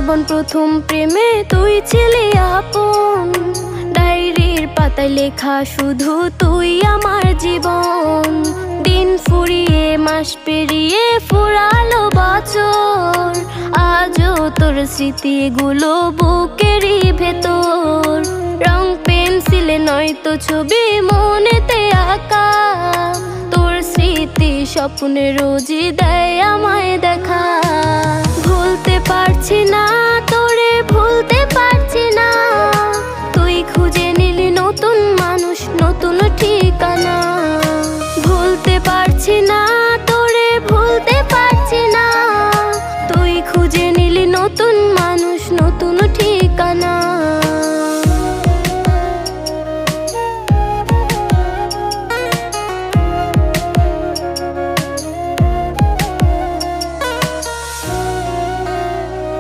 জীবন প্রথম প্রেমে তুই ছিলি আপন, ডায়েরির পাতায় লেখা শুধু তুই আমার জীবন। দিন ফুরিয়ে মাস পেরিয়ে ফুরালো বছর, আজও তোর স্মৃতিগুলো বুকেরই ভেতর। রং পেন্সিলে নয়তো ছবি মনেতে আঁকা, তোর স্মৃতি স্বপ্নে রোজই দেয় আমায় দেখা। ভুলতে পারছি না